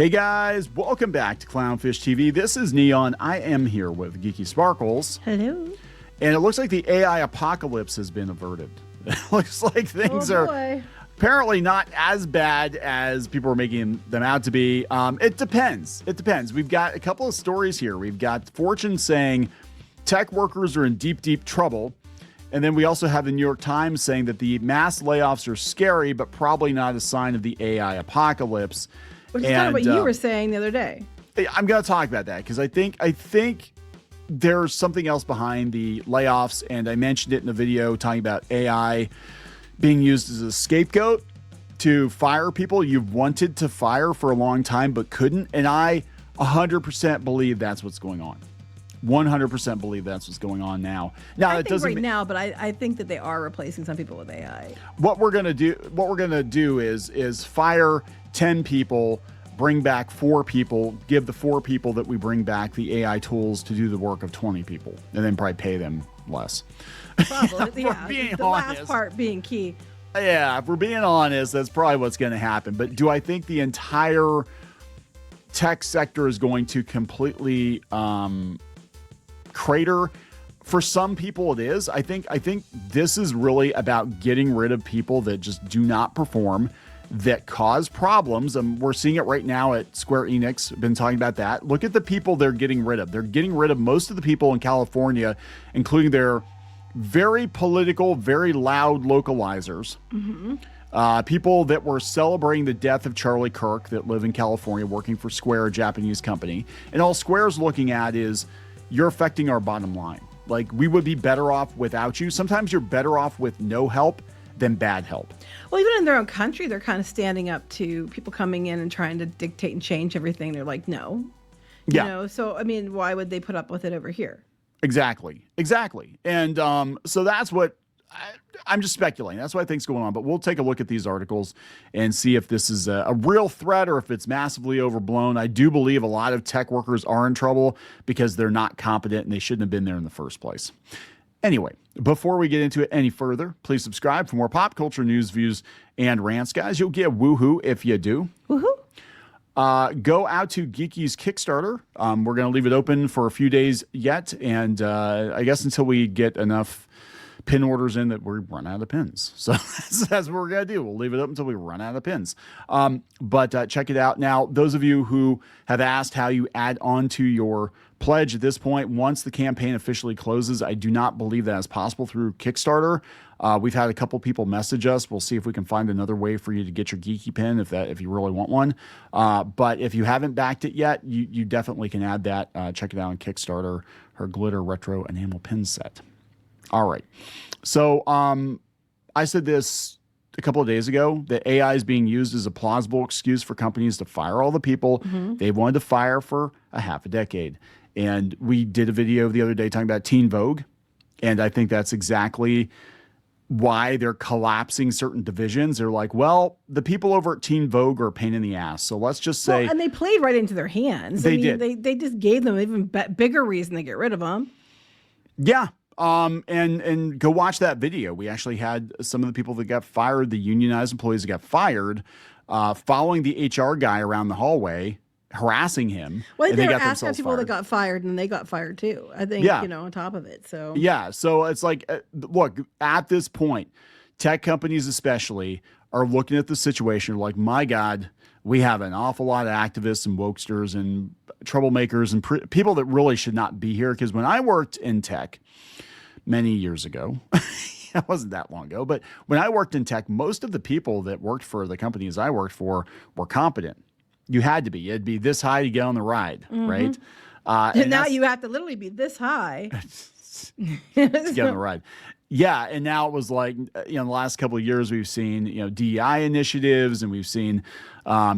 Hey guys, welcome back to Clownfish TV. This is Kneon. I am here with Geeky Sparkles. Hello. And it looks like the AI apocalypse has been averted. It looks like things are apparently not as bad as people are making them out to be. It depends. It depends. We've got a couple of stories here. We've got Fortune saying tech workers are in deep, deep trouble. And then we also have the New York Times saying that the mass layoffs are scary, but probably not a sign of the AI apocalypse. Which is kind of what you were saying the other day. I'm going to talk about that because I think there's something else behind the layoffs, and I mentioned it in a video talking about AI being used as a scapegoat to fire people you've wanted to fire for a long time but couldn't, and I 100% believe that's what's going on. 100% believe that's what's going on now. Now I think right now, but I think that they are replacing some people with AI. What we're gonna do is fire 10 people, bring back 4 people, give the 4 people that we bring back the AI tools to do the work of 20 people, and then probably pay them less. Probably, yeah. The last part being key. Yeah, if we're being honest, that's probably what's going to happen. But do I think the entire tech sector is going to completely crater? For some people, it is. I think this is really about getting rid of people that just do not perform, that cause problems. And we're seeing it right now at Square-Enix. Been talking about that. Look at the people they're getting rid of. They're getting rid of most of the people in California, including their very political, very loud localizers. Mm-hmm. People that were celebrating the death of Charlie Kirk that live in California working for Square, a Japanese company. And all Square's looking at is, you're affecting our bottom line. Like, we would be better off without you. Sometimes you're better off with no help than bad help. Well, even in their own country, they're kind of standing up to people coming in and trying to dictate and change everything. They're like, no. You know? So, I mean, why would they put up with it over here? Exactly. And so that's what I'm just speculating. That's what I think's going on. But we'll take a look at these articles and see if this is a real threat or if it's massively overblown. I do believe a lot of tech workers are in trouble because they're not competent and they shouldn't have been there in the first place. Anyway, before we get into it any further, please subscribe for more pop culture news, views, and rants. Guys, you'll get woohoo if you do. Woohoo. Go out to Geeky's Kickstarter. We're going to leave it open for a few days yet, and I guess until we get enough pin orders in that we run out of pins. So that's what we're going to do. We'll leave it up until we run out of pins. But check it out. Now, those of you who have asked how you add on to your pledge at this point, once the campaign officially closes, I do not believe that is possible through Kickstarter. We've had a couple people message us. We'll see if we can find another way for you to get your geeky pin if you really want one. But if you haven't backed it yet, you definitely can add that. Check it out on Kickstarter, her glitter retro enamel pin set. All right. So I said this a couple of days ago, that AI is being used as a plausible excuse for companies to fire all the people they wanted to fire for a half a decade. And we did a video the other day talking about Teen Vogue. And I think that's exactly why they're collapsing certain divisions. They're like, well, the people over at Teen Vogue are a pain in the ass. So let's just say. Well, and they played right into their hands. They did. They just gave them an even bigger reason to get rid of them. Yeah. And go watch that video. We actually had some of the people that got fired, the unionized employees that got fired, following the HR guy around the hallway, harassing him. Well, they were asking people that got fired, and they got fired too. I think, on top of it. So yeah, so it's like, look, at this point, tech companies especially are looking at the situation like, my God, we have an awful lot of activists and wokesters and troublemakers and people that really should not be here. Because when I worked in tech many years ago, it wasn't that long ago, but when I worked in tech, most of the people that worked for the companies I worked for were competent. You had to be. You'd be this high to get on the ride, right? And now you have to literally be this high to get on the ride. Yeah, and now it was like, the last couple of years we've seen, DEI initiatives, and we've seen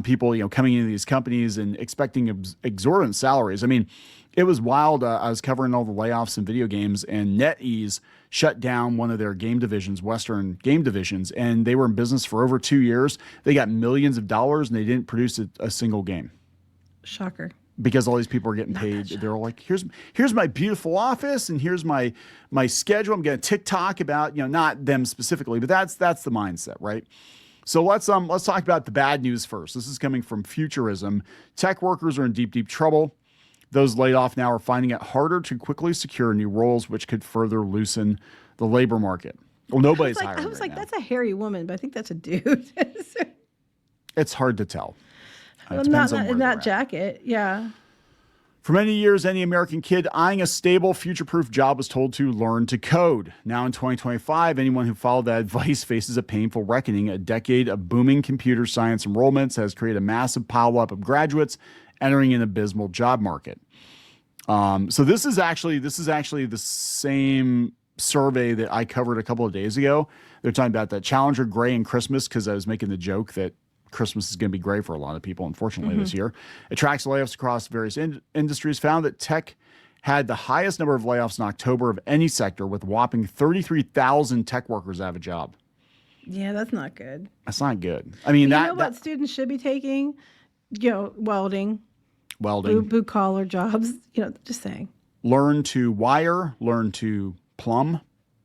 people, coming into these companies and expecting exorbitant salaries. I mean, it was wild. I was covering all the layoffs in video games, and NetEase shut down one of their game divisions, Western game divisions, and they were in business for over 2 years. They got millions of dollars, and they didn't produce a single game. Shocker. Because all these people are getting paid. They're like, here's my beautiful office, and here's my schedule. I'm going to TikTok about, not them specifically, but that's the mindset, right? So let's talk about the bad news first. This is coming from Futurism. Tech workers are in deep trouble. Those laid off now are finding it harder to quickly secure new roles, which could further loosen the labor market. Well, nobody's hiring. I was right like, now. that's a hairy woman, but I think that's a dude. It's hard to tell. Well, Depends on not where in they're that at. jacket. Yeah. For many years, any American kid eyeing a stable, future-proof job was told to learn to code. Now in 2025, anyone who followed that advice faces a painful reckoning. A decade of booming computer science enrollments has created a massive pileup of graduates entering an abysmal job market. So this is actually the same survey that I covered a couple of days ago. They're talking about that Challenger Gray and Christmas, because I was making the joke that Christmas is going to be gray for a lot of people, unfortunately, this year. It tracks layoffs across various industries, found that tech had the highest number of layoffs in October of any sector, with whopping 33,000 tech workers out of a job. Yeah, that's not good. That's not good. I mean, You know what students should be taking? Welding, blue collar jobs. Just saying. Learn to wire, learn to plumb.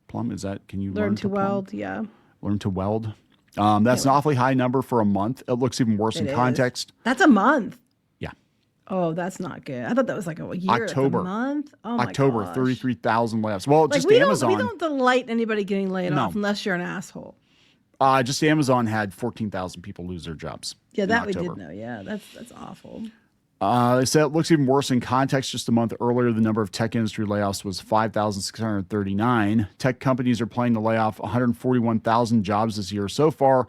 Plumb, is that, can you learn to weld? Yeah. Learn to weld. That's an awfully high number for a month. It looks even worse in context. That's a month. Yeah. Oh, that's not good. I thought that was like a year. October. It's a month. Oh my October, gosh. 33,000 layoffs. Well, just we Amazon. We don't delight anybody getting laid off unless you're an asshole. Just Amazon had 14,000 people lose their jobs. Yeah, in that October. we did know. Yeah, that's awful. They said it looks even worse in context. Just a month earlier, the number of tech industry layoffs was 5,639. Tech companies are planning to lay off 141,000 jobs this year so far,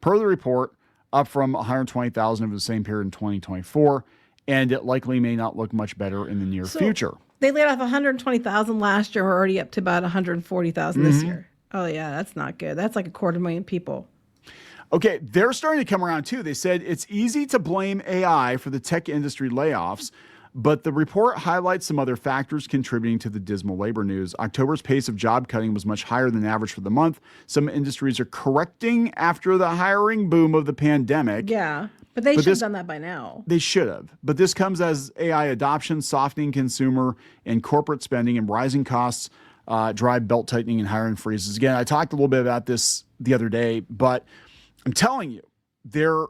per the report, up from 120,000 over the same period in 2024. And it likely may not look much better in the near future. They laid off 120,000 last year. We're already up to about 140,000 this year. Oh, yeah, that's not good. That's like 250,000 people. Okay, they're starting to come around too. They said it's easy to blame AI for the tech industry layoffs, but the report highlights some other factors contributing to the dismal labor news. October's pace of job cutting was much higher than average for the month. Some industries are correcting after the hiring boom of the pandemic. Yeah, but they should have done that by now. They should have. But this comes as AI adoption, softening consumer and corporate spending, and rising costs drive belt tightening and hiring freezes. Again, I talked a little bit about this the other day, but I'm telling you, they're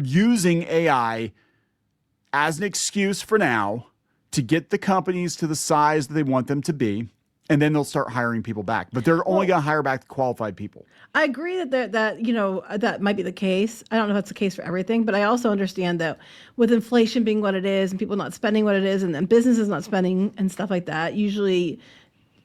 using AI as an excuse for now to get the companies to the size that they want them to be, and then they'll start hiring people back. But they're only going to hire back the qualified people. I agree that that might be the case. I don't know if that's the case for everything, but I also understand that with inflation being what it is and people not spending what it is and then businesses not spending and stuff like that, usually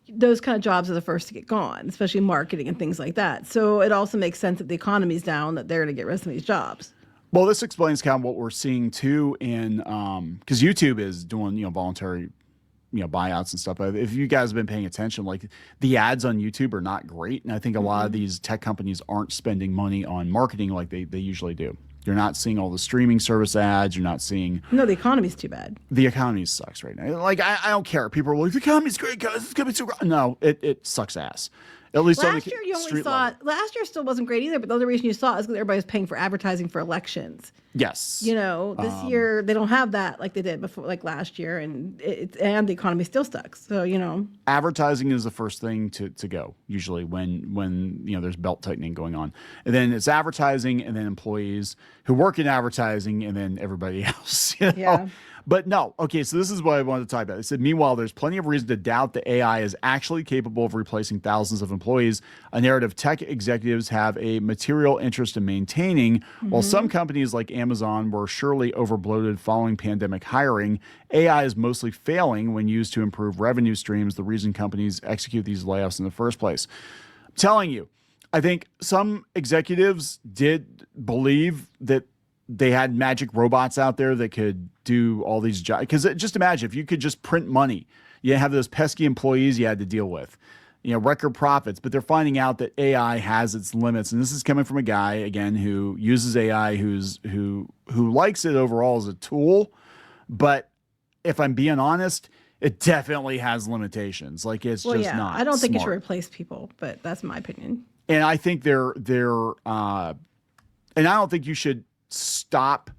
those kind of jobs are the first to get gone, especially marketing and things like that. So it also makes sense that the economy's down, that they're going to get rid of some of these jobs. Well, this explains kind of what we're seeing too in because YouTube is doing voluntary buyouts and stuff. If you guys have been paying attention, like the ads on YouTube are not great, and I think a lot of these tech companies aren't spending money on marketing like they usually do. You're not seeing all the streaming service ads. You're not seeing. No, the economy's too bad. The economy sucks right now. Like I don't care. People are like, the economy's great, guys. It's gonna be so great. No, it sucks ass. At least last year you only saw it. Last year still wasn't great either, but the other reason you saw it is because everybody was paying for advertising for elections. Yes. This year they don't have that like they did before, like last year, and the economy still sucks. So advertising is the first thing to go usually when there's belt tightening going on, and then it's advertising, and then employees who work in advertising, and then everybody else. Yeah. But no, okay, so this is what I wanted to talk about. They said, meanwhile, there's plenty of reason to doubt that AI is actually capable of replacing thousands of employees, a narrative tech executives have a material interest in maintaining. While some companies like Amazon were surely overbloated following pandemic hiring, AI is mostly failing when used to improve revenue streams, the reason companies execute these layoffs in the first place. I'm telling you, I think some executives did believe that they had magic robots out there that could do all these jobs. Because just imagine if you could just print money, you have those pesky employees you had to deal with, record profits. But they're finding out that AI has its limits, and this is coming from a guy again who uses AI, who likes it overall as a tool. But if I'm being honest, it definitely has limitations. Like it's not. I don't think it should smart. replace people, but that's my opinion. And I think and I don't think you should stop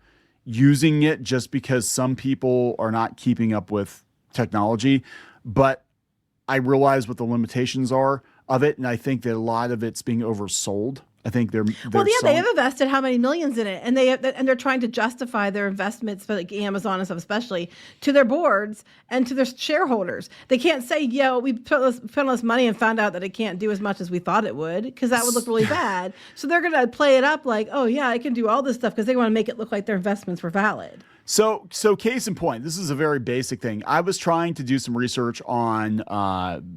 using it just because some people are not keeping up with technology. But I realize what the limitations are of it, and I think that a lot of it's being oversold. I think they're Well, yeah, they selling. have invested how many millions in it, and they're trying to justify their investments, for like Amazon and stuff, especially to their boards and to their shareholders. They can't say, "Yeah, we spent all this money and found out that it can't do as much as we thought it would," because that would look really bad. So they're going to play it up like, "Oh yeah, I can do all this stuff," because they want to make it look like their investments were valid. So case in point, this is a very basic thing. I was trying to do some research on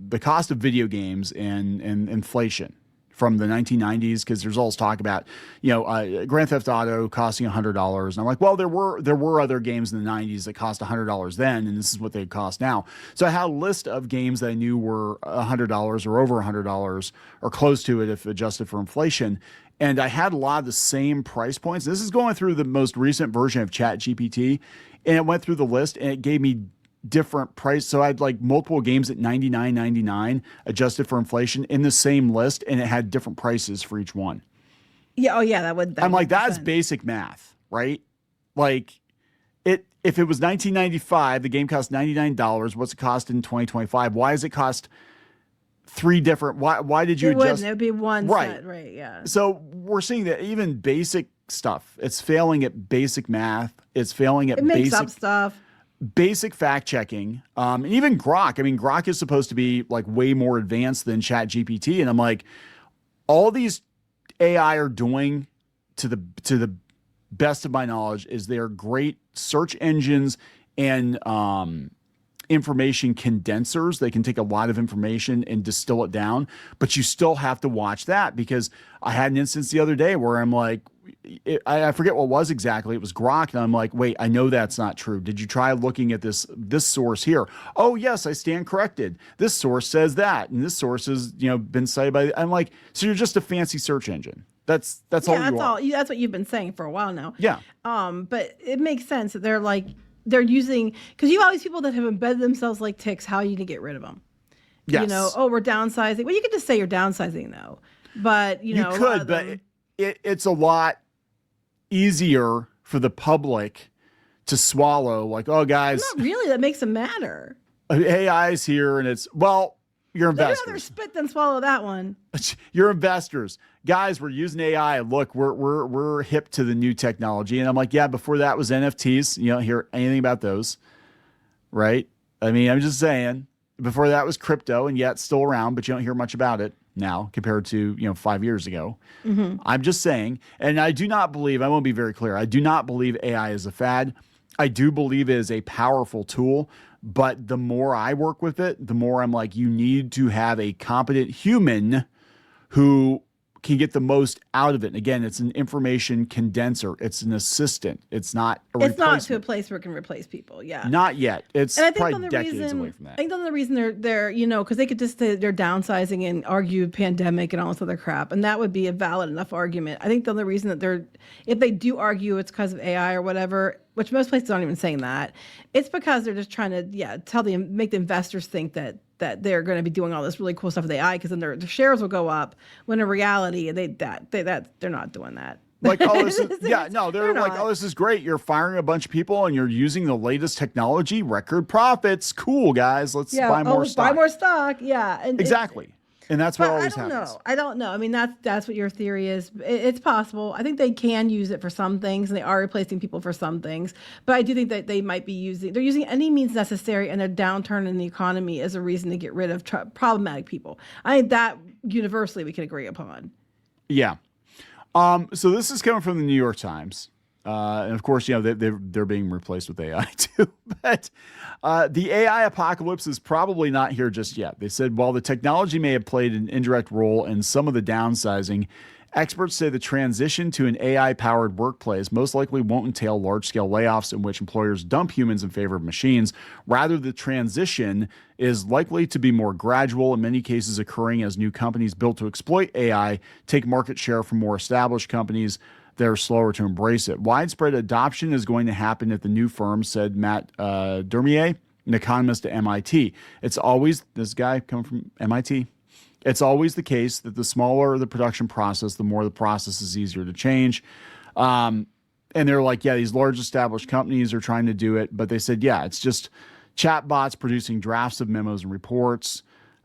the cost of video games and inflation from the 1990s, because there's always talk about, Grand Theft Auto costing $100, and I'm like, well, there were other games in the 90s that cost $100 then, and this is what they cost now. So I had a list of games that I knew were $100 or over $100 or close to it if adjusted for inflation. And I had a lot of the same price points. This is going through the most recent version of ChatGPT, and it went through the list and it gave me different price. So I had like multiple games at $99.99 adjusted for inflation in the same list, and it had different prices for each one. Yeah. Oh yeah, that would. I'm like, that's sense. basic math, right? Like, if it was $19.95, the game cost $99. What's it cost in 2025? Why does it cost three different? Why did you It adjust? wouldn't. It'd be one Right. set, right? Yeah. So we're seeing that even basic stuff, it's failing at basic math. It's failing at It makes up stuff. basic fact checking. And even Grok. I mean, Grok is supposed to be like way more advanced than ChatGPT. And I'm like, all these AI are doing, to the best of my knowledge, is they are great search engines and information condensers. They can take a lot of information and distill it down, but you still have to watch that, because I had an instance the other day where I'm like, I forget what it was exactly. It was Grok, and I'm like, wait, I know that's not true. Did you try looking at this source here? Oh yes, I stand corrected. This source says that, and this source has been cited by. I'm like, so you're just a fancy search engine. That's all you are. That's what you've been saying for a while now. Yeah. But it makes sense that they're using, because you have all these people that have embedded themselves like ticks. How are you gonna get rid of them? Yes. We're downsizing. Well, you could just say you're downsizing though, but you could, but it's a lot easier for the public to swallow. Like, oh, guys, not really. That makes them matter. AI's here, and it's your investors. They'd rather spit than swallow that one. Your investors, guys, we're using AI. Look, we're hip to the new technology, and I'm like, yeah. Before that was NFTs. You don't hear anything about those, right? I mean, I'm just saying. Before that was crypto, and yeah, it's still around, but you don't hear much about it now compared to 5 years ago. Mm-hmm. I'm just saying, and I do not believe. I want to be very clear. I do not believe AI is a fad. I do believe it is a powerful tool. But the more I work with it, the more I'm like, you need to have a competent human who can get the most out of it. And again, it's an information condenser. It's an assistant. It's not a replacement. It's not to a place where it can replace people. Yeah. Not yet. It's and I think probably decades away from that. I think the reason they're because they could just say they're downsizing and argue pandemic and all this other crap, and that would be a valid enough argument. I think the only reason that if they do argue it's because of AI or whatever, which most places aren't even saying that, it's because they're just trying to make the investors think that they're going to be doing all this really cool stuff with AI, because then their shares will go up, when in reality they're not doing that. Like, oh, this is, they're like, oh, this is great. You're firing a bunch of people and you're using the latest technology, record profits. Cool, guys. Let's buy more stock. Buy more stock. Yeah. And exactly. And that's what always happens. happens. I don't know. I mean, that's what your theory is. It's possible. I think they can use it for some things, and they are replacing people for some things. But I do think that they're using any means necessary and a downturn in the economy as a reason to get rid of problematic people. I think that universally we can agree upon. Yeah. So this is coming from the New York Times. And of course, they're being replaced with AI too. But the AI apocalypse is probably not here just yet. They said, while the technology may have played an indirect role in some of the downsizing, experts say the transition to an AI-powered workplace most likely won't entail large-scale layoffs in which employers dump humans in favor of machines. Rather, the transition is likely to be more gradual, in many cases occurring as new companies built to exploit AI take market share from more established companies that are slower to embrace it. Widespread adoption is going to happen at the new firm, said Matt Dermier, an economist at MIT. It's always, this guy coming from MIT, it's always the case that the smaller the production process, the more the process is easier to change. And they're like, yeah, these large established companies are trying to do it. But they said, yeah, it's just chatbots producing drafts of memos and reports.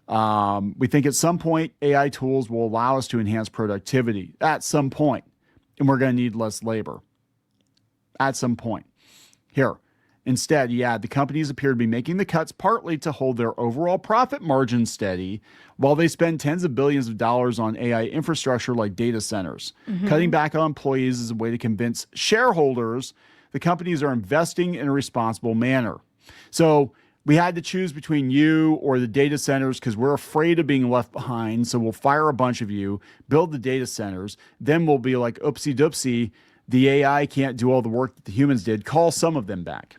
We think at some point AI tools will allow us to enhance productivity at some point, and we're going to need less labor at some point. Here, instead, the companies appear to be making the cuts partly to hold their overall profit margin steady while they spend tens of billions of dollars on AI infrastructure like data centers. Cutting back on employees is a way to convince shareholders the companies are investing in a responsible manner. So we had to choose between you or the data centers because we're afraid of being left behind. So we'll fire a bunch of you, build the data centers. Then we'll be like, oopsie doopsie, the AI can't do all the work that the humans did. Call some of them back.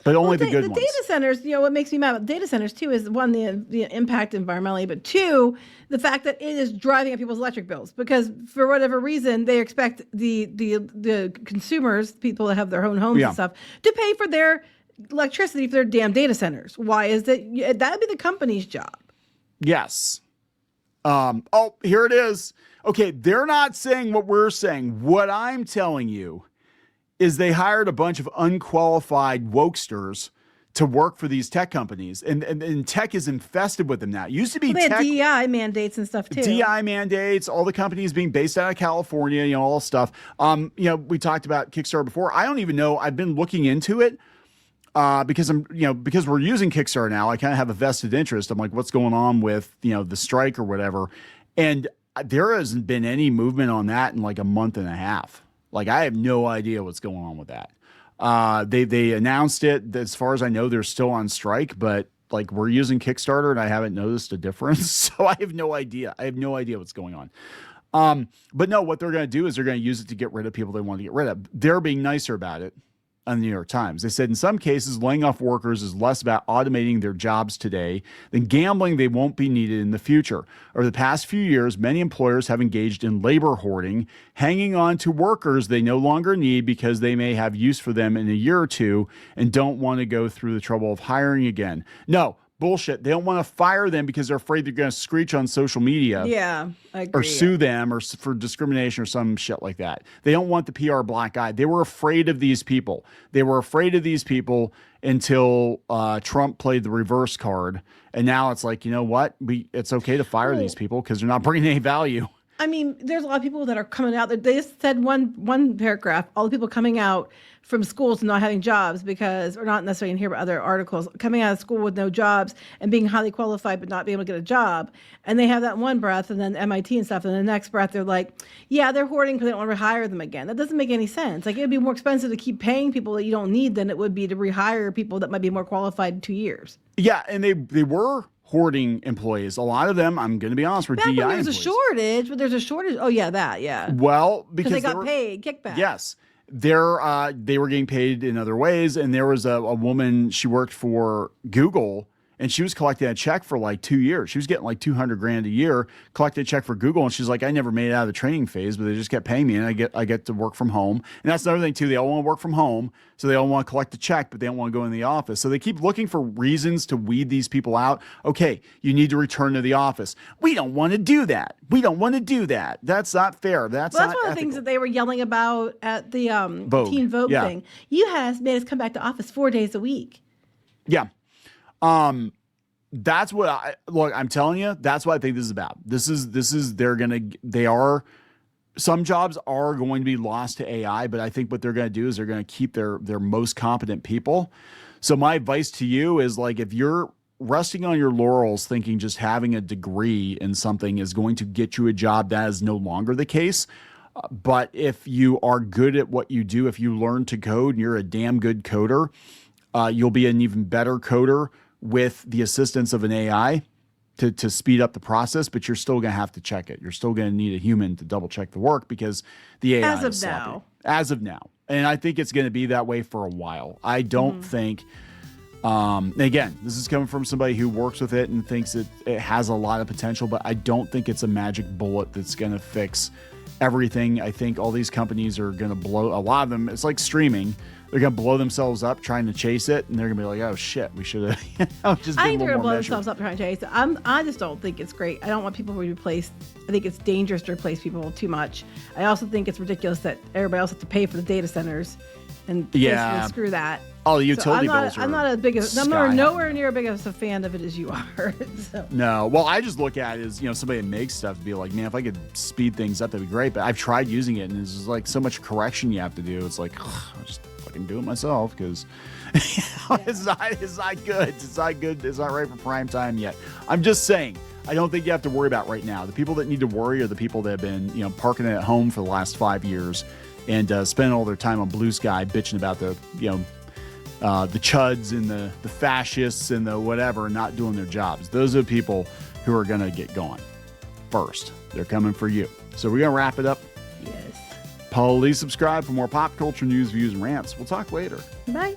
But only the good ones. The data centers, what makes me mad about data centers too is one, the impact environmentally, but two, the fact that it is driving up people's electric bills because for whatever reason they expect the consumers, people that have their own homes and stuff, to pay for their electricity for their damn data centers. Why is that? That would be the company's job. Yes. Here it is. Okay, they're not saying what we're saying. What I'm telling you is they hired a bunch of unqualified wokesters to work for these tech companies. And tech is infested with them now. It used to be they had DEI mandates and stuff too. DEI mandates, all the companies being based out of California, all stuff. We talked about Kickstarter before. I don't even know. I've been looking into it because because we're using Kickstarter now. I kind of have a vested interest. I'm like, what's going on with, the strike or whatever. And there hasn't been any movement on that in like a month and a half. Like, I have no idea what's going on with that. They announced it. As far as I know, they're still on strike, but like we're using Kickstarter and I haven't noticed a difference. So I have no idea. I have no idea what's going on. But no, what they're going to do is they're going to use it to get rid of people they want to get rid of. They're being nicer about it on the New York Times. They said in some cases, laying off workers is less about automating their jobs today than gambling they won't be needed in the future. Over the past few years, many employers have engaged in labor hoarding, hanging on to workers they no longer need because they may have use for them in a year or two and don't want to go through the trouble of hiring again. No, bullshit. They don't want to fire them because they're afraid they're going to screech on social media. Yeah, I agree. Or sue them or for discrimination or some shit like that. They don't want the PR black eye. They were afraid of these people. They were afraid of these people until Trump played the reverse card. And now it's like, you know what? It's okay to fire these people because they're not bringing any value. I mean, there's a lot of people that are coming out. They just said one paragraph, all the people coming out from schools and not having jobs because, or not necessarily in here, but other articles, coming out of school with no jobs and being highly qualified but not being able to get a job. And they have that in one breath and then MIT and stuff. And the next breath, they're like, yeah, they're hoarding because they don't want to rehire them again. That doesn't make any sense. Like, it'd be more expensive to keep paying people that you don't need than it would be to rehire people that might be more qualified in 2 years. Yeah, and they were hoarding employees. A lot of them, I'm going to be honest, were DEI employees. There's a shortage, but there's a shortage. Oh, yeah. Well, because they got paid kickback. Yes. They were getting paid in other ways. And there was a woman, she worked for Google, and she was collecting a check for like 2 years. She was getting like $200,000 a year, collected a check for Google. And she's like, I never made it out of the training phase, but they just kept paying me and I get to work from home. And that's another thing too. They all want to work from home. So they all want to collect a check, but they don't want to go in the office. So they keep looking for reasons to weed these people out. Okay, you need to return to the office. We don't want to do that. We don't want to do that. That's not fair. That's one of the things that they were yelling about at the Teen Vogue thing. You have made us come back to office 4 days a week. Yeah. That's what I'm telling you, that's what I think this is about. Some jobs are going to be lost to AI, but I think what they're going to do is they're going to keep their most competent people. So my advice to you is, like, if you're resting on your laurels thinking just having a degree in something is going to get you a job, that is no longer the case. But if you are good at what you do, if you learn to code and you're a damn good coder, you'll be an even better coder with the assistance of an AI to speed up the process, but you're still going to have to check it. You're still going to need a human to double check the work because the AI is sloppy. As of now. And I think it's going to be that way for a while. I don't think, again, this is coming from somebody who works with it and thinks it has a lot of potential, but I don't think it's a magic bullet that's going to fix everything. I think all these companies are going to blow, a lot of them, it's like streaming. They're going to blow themselves up trying to chase it, and they're going to be like, oh, shit, we should have just been I think they're going to blow measured. themselves up trying to chase it. I just don't think it's great. I don't want people to be replaced. I think it's dangerous to replace people too much. I also think it's ridiculous that everybody else has to pay for the data centers and basically Yeah. screw that. Oh, the So utility bills are I'm not as big as sky I'm high. nowhere near big as a fan of it as you are. So. No. Well, I just look at it as, somebody that makes stuff to be like, man, if I could speed things up, that'd be great. But I've tried using it, and it's just like so much correction you have to do. It's like, I'll just fucking do it myself because it's not good. It's not good. It's not right for prime time yet. I'm just saying, I don't think you have to worry about right now. The people that need to worry are the people that have been, parking it at home for the last 5 years and spending all their time on Blue Sky bitching about the chuds and the fascists and the whatever not doing their jobs. Those are the people who are going to get going first. They're coming for you. So we're going to wrap it up. Yes. Please subscribe for more pop culture news, views, and rants. We'll talk later. Bye.